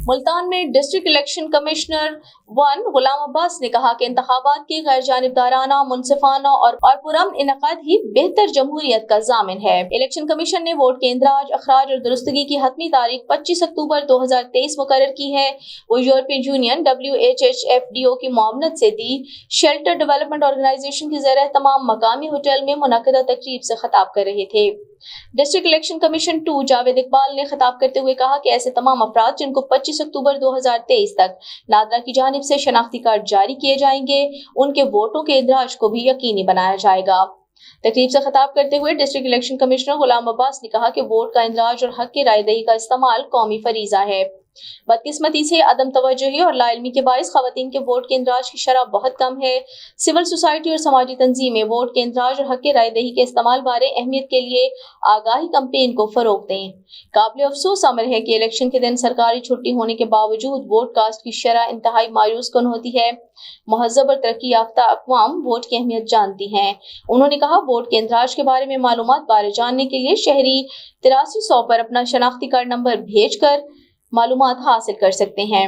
मुल्तान में district election commissioner 1 गुलाम अब्बास ने कहा कि इंतखाबात की गैर जानिबदाराना, मुनसिफाना और पुरअमन इनकाद ही बेहतर जमहूरियत का जामिन है। इलेक्शन कमीशन ने वोट के इंदराज, अखराज और दुरुस्तगी की हतमी तारीख 25 अक्टूबर 2023 मुकर्रर की है। वो यूरोपीय यूनियन WHHFDO की मुआवनत से दी शेल्टर डेवलपमेंट ऑर्गेनाइजेशन की ज़ेर एहतमाम मकामी होटल में मुनक्किदा तकरीब से खिताब कर रहे थे। District election commission 2 Javed Iqbal ने खिताब करते हुए कहा कि ऐसे तमाम अफराद जिनको 25 अक्टूबर 2023 तक नादरा की जानिब से शनाख्ती कार्ड जारी किए जाएंगे, उनके वोटों के इंदराज को भी यकीनी बनाया जाएगा। तकरीब से खिताब करते हुए डिस्ट्रिक्ट इलेक्शन कमिश्नर गुलाम अब्बास ने कहा कि वोट का इंदराज और हक की रायदही का इस्तेमाल कौमी फरीजा है। बदकिस्मती से अदम तवज्जुही और लाइल्मी के बाइस खवातीन के वोट के इंदराज की शरह बहुत कम है। सिविल सोसाइटी और समाजी तंजीमें वोट के इंदराज और हक की रायदही के इस्तेमाल बारे अहमियत के लिए आगाही कैंपेन को फरोग दें। काबिल अफसोस अमर है कि इलेक्शन के दिन सरकारी छुट्टी होने के बावजूद वोट कास्ट की शरह इंतहाई मायूस कुन होती है। महज़ब और तरक्की याफ्ता अक़वाम वोट की अहमियत जानती हैं। उन्होंने कहा, वोट के इंदराज के बारे में मालूमात बारे जानने के लिए शहरी 8300 पर अपना शनाख्ती कार्ड नंबर भेज कर मालूमात हासिल कर सकते हैं।